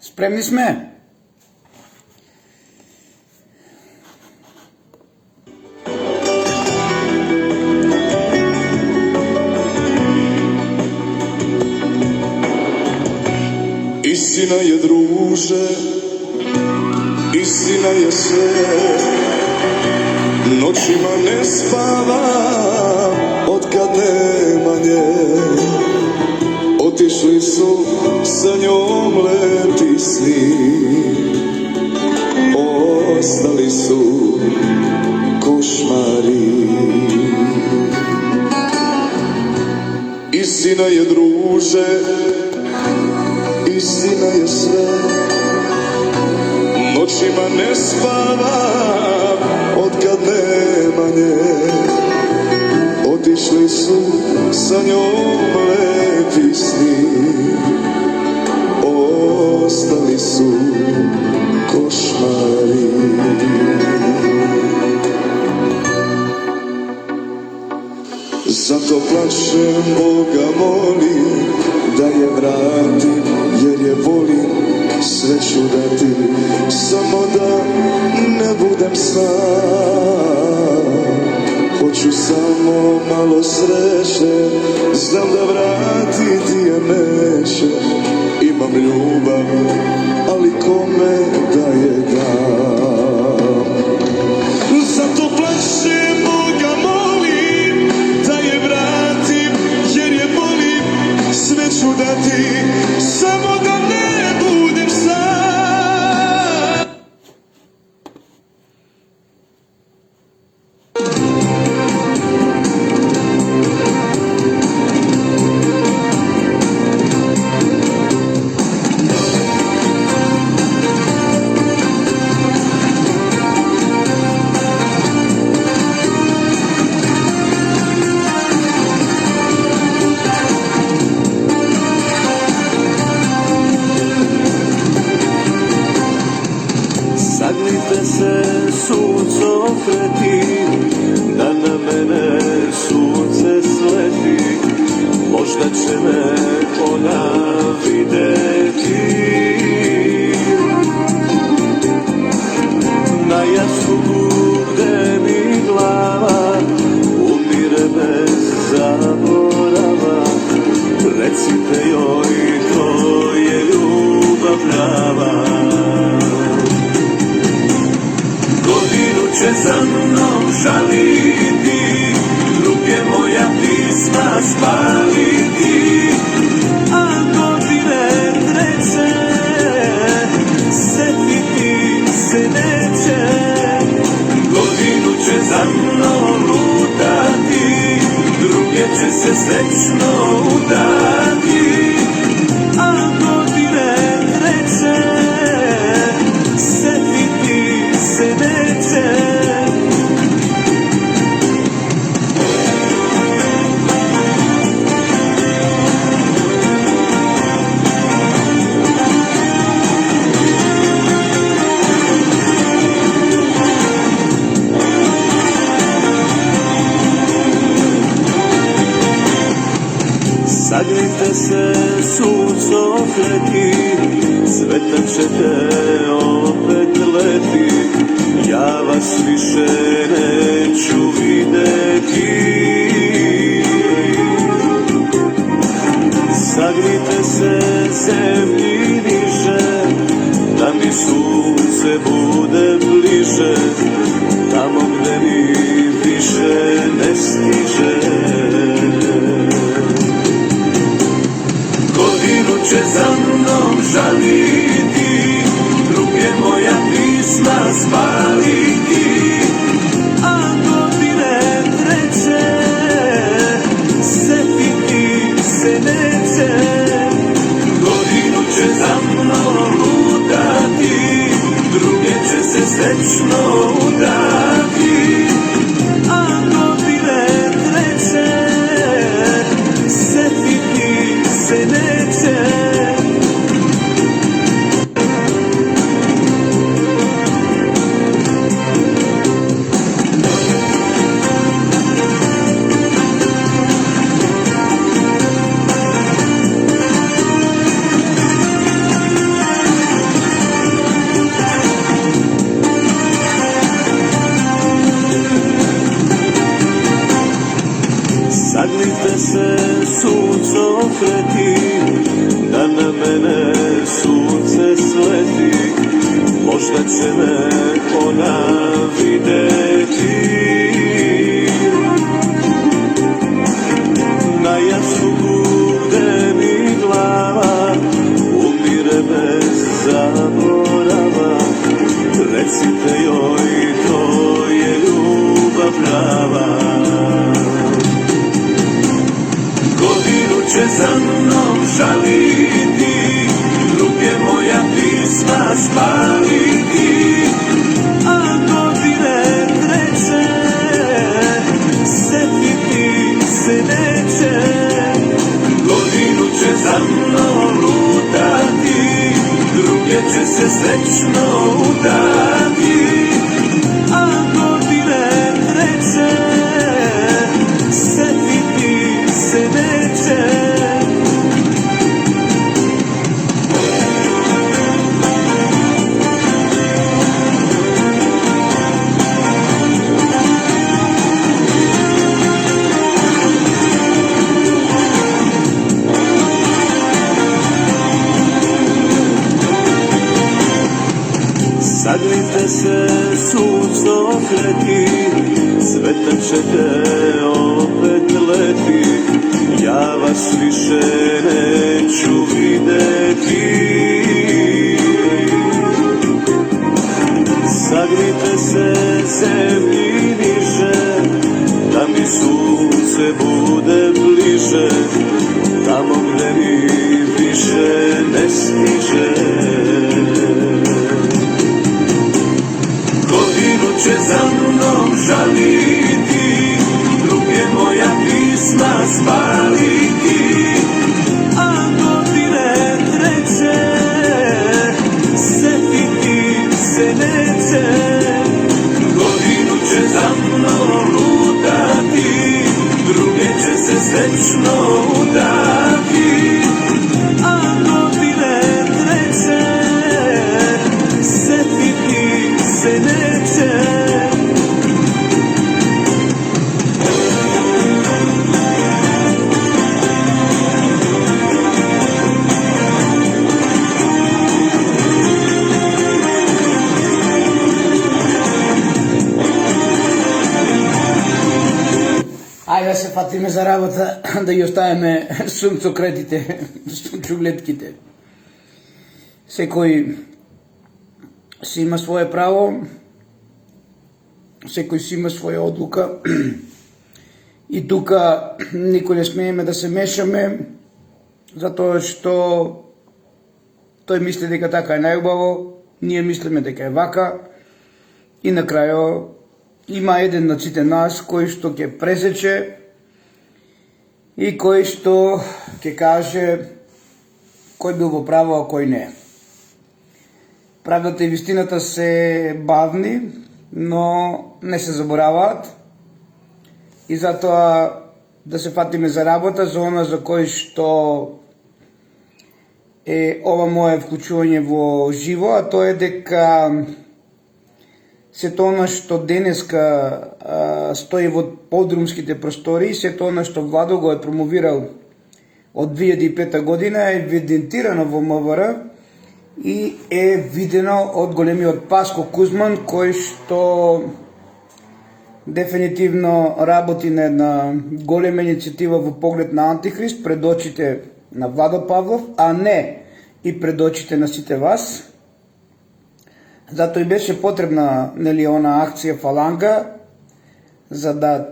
Spremni sme? Istina je, druže, istina je sve. Noćima ne spavam otkad nema nje. Otišli su sa njom lepi sni, ostali su košmari. Istina je, druže, istina je sve. Noćima ne spavam otkad nema nje. Otišli su sa njom lepi sni, ostali su košmari. Zato plačem, Boga molim da je vratim, jer je volim, sve ću dati, samo da ne budem sam. Hoću samo malo sreće, znam da vratiti je neće. Imam ljubav, ali kome da je dam. Zato plačem, Boga molim da je vratim, jer je volim, sve ću dati, samo da ne budem sam. Sagnite se, sunco kreti, da na mene sunce sleti. Možda će me ona videti. Na jastuku gde mi glava umire bez zaborava. Recite joj, to je ljubav prava. Godinu će za mnom žaliti, ruke moja pisma spaliti, a godine treće setiti se neće. Godinu će za mnom lutati, druge će se srećno udati, a godine treće setiti se neće. Sagnite se, sunco kreti, cvetak ćete opet leti. Ja vas više neću videti. Sagnite se, zemlji niže, da mi sunce bude bliže, tamo gde mi više ne stiže. Godinu će za mnom žaliti, ruke moja pisma spaliti, a godine treće setiti se neće. Godinu će za mnom lutati, druge će se srećno udati, a godine treće setiti se neće. susreti, da na mene sunce sleti, možda će me ona videti. Na jasu bude mi glava, umire bez zaborava, recite joj, to je ljubav prava. Godinu će za mnom žaliti, ruke moja pisma spaliti, a godine treće setiti se neće. Godinu će za mnom lutati, druge će se srećno udati, a godine treće setiti se neće. Sagrite se suncokreti, sveta ćete opet leti, ja vas više neću videti. Sagrite se zemlji niže, da mi sunce bude bliže, tamo gde mi više ne stiže. Godinu će za mnom žaliti, druge moja pisma spaliti, a godine treće setiti se neće. Godinu će za mnom lutati, druge će se srećno udati, a godine treće setiti se neće. Ајде да се фатиме за работа, да ги оставиме сунцокретите, сунчогледките. Секој си има свое право, секој си има своја одлука и тука никој не смееме да се мешаме, затоа што тој мисли дека така е најубаво, ние мислиме дека е вака и на крајо има еден на сите нас кој што ќе пресече и кој што ќе каже кој бил во право, а кој не. Правдата и вистината се бавни, но не се забораваат и затоа да се фатиме за работа, за она за кој што е ова моје вклучување во живо, а тоа е дека сето она што денеска стои во подрумските простори, сето она што Владо го е промовирал од 2005 година е евидентирано во МВР и е видено од големиот Паско Кузман, кој што дефинитивно работи на една голема иницијатива во поглед на Антихрист пред очите на Владо Павлов, а не и пред очите на сите вас. Затоа и беше потребна она акција Фаланга, за да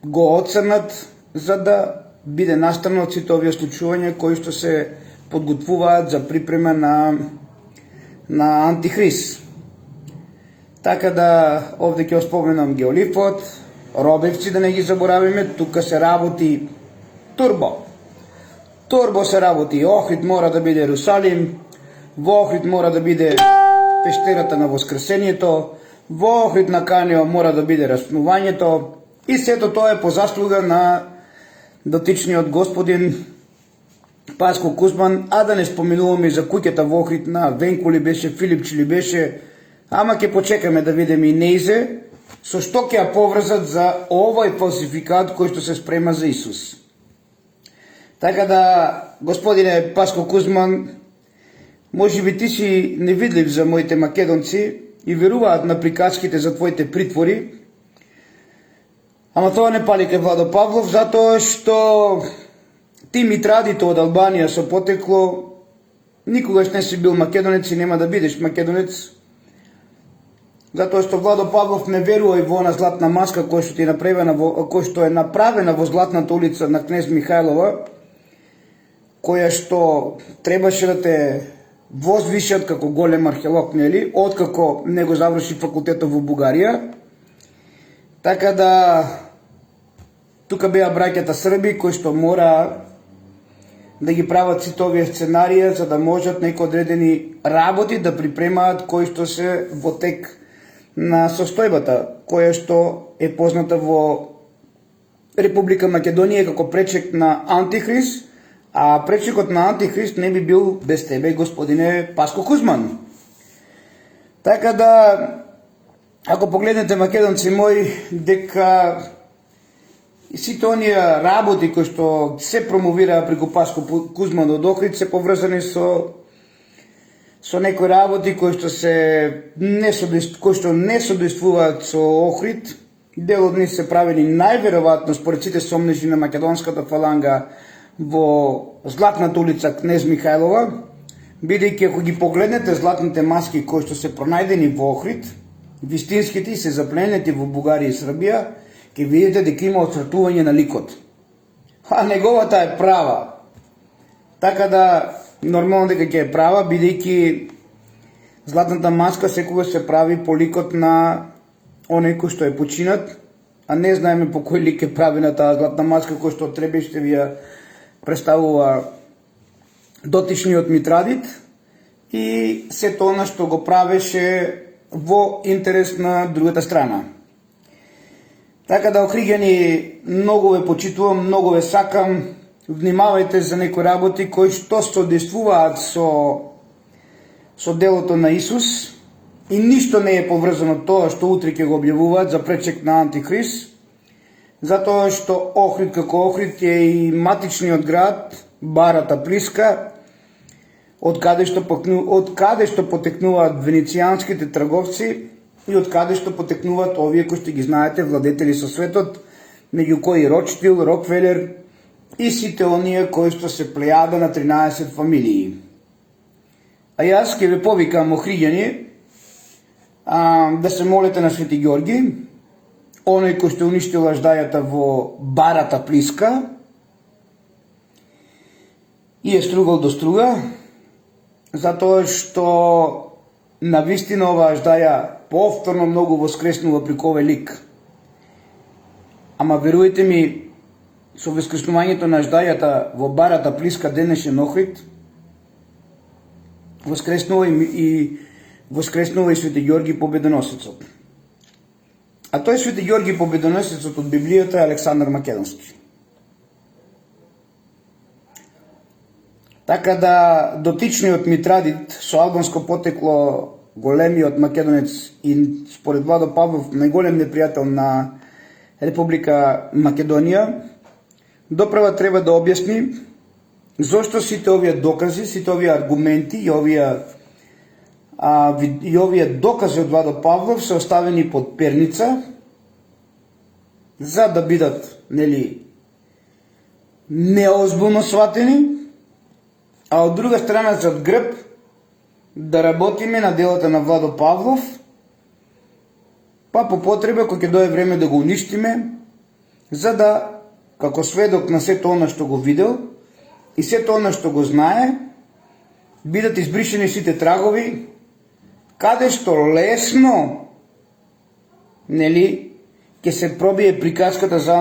го оцрнат, за да биде настрана од сите овие случувања кои што се подготвуваат за припрема на Антихрист. Така да овде ќе споменам Геолифот, Робевци, да не ги заборавиме, тука се работи турбо. Турбо се работи, Охрид мора да биде Ерусалим, во Охрид мора да биде пештерата на Воскресението, во Охрид на Канио мора да биде распнувањето и сето тоа е по заслуга на дотичниот господин Паско Кузман, а да не споменуваме за куќата во Охрид на Венко ли беше, Филипчи ли беше, ама ќе почекаме да видиме и неизе, со што ќе ја поврзат за овој фалсификат кој што се спрема за Исус. Така да, господине Паско Кузман, може би ти си невидлив за моите македонци и веруваат на приказките за твоите притвори, ама тоа не пали кај Владо Павлов, затоа што ти митрадите од Албанија со потекло никогаш не си бил македонец и нема да бидеш македонец, затоа што Владо Павлов не верува и во она златна маска која што е направена во Златната улица на Кнез Михајлова, која што требаше да те возвишат како голем археолог, нели, откако не го заврши факултетот во Бугарија. Така да, тука беа браќата Срби кои што мора да ги прават сите овие сценарија за да можат некои одредени работи да припремаат кои што се во тек на состојбата, која што е позната во Република Македонија како пречек на Антихрист, а пречекот на Антихрист не би бил без тебе, господине Паско Кузман. Така да, ако погледнете, македонци мои, дека сите оние работи кои што се промовира преку Паско Кузман од Охрид се поврзани со некои работи кои што не содействуваат со Охрид. Дел од нив се правени најверојатно според сите сомнежи на македонската фаланга во Златната улица Кнез Михајлова, бидејќи ако ги погледнете златните маски кои што се пронајдени во Охрид, вистинските и се запленети во Бугарија и Србија, ќе видите дека има оцртување на ликот. А неговата е права. Така да, нормално дека ќе е права, бидејќи златната маска секогаш се прави по ликот на оној кој што е починат, а не знаеме по кој лик е правена таа златна маска кој што требаше ви ја представува дотичниот митрадит и сето она што го правеше во интерес на другата страна. Така да, охриѓани, многу ве почитувам, многу ве сакам, внимавајте за некои работи кои што содействуваат со делото на Исус и ништо не е поврзано тоа што утре ќе го објавуваат за пречек на Антихрист, затоа што Охрид како Охрид е и матичниот град, барата Плиска, од каде што потекнуваат венецијанските трговци и од каде што потекнуваат овие кои што ги знаете владетели со светот, меѓу кои Ротшилд, Рокфелер и сите оние кои што се плејада на 13 фамилии. А јас ќе ве повикам, охриѓани, да се молите на Свети Ѓорги, оној кој што уништил аждајата во барата Плиска и е стругал до струга, затоа што на вистина оваа аждаја повторно многу воскреснува преку овој лик. Ама верујте ми, со воскреснувањето на аждајата во барата Плиска денешен Охрид, воскреснува и Свети Ѓорги Победоносецот. А тој Свети Ѓорги Победоносецот од Библијата е Александар Македонски. Така да, дотичниот митрадит со албанско потекло, големиот македонец и според Владо Павлов најголем непријател на Република Македонија, доправа треба да објасни зошто сите овие докази, сите овие аргументи и овие докази од Владо Павлов се оставени под перница за да бидат, нели, неозбилно сватени, а од друга страна зад грб да работиме на делата на Владо Павлов, па по потреба кој ќе дое време да го уништиме, за да, како сведок на сето она што го видел и сето она што го знае, бидат избришени сите трагови, каде што лесно, нели, ќе се пробие приказката за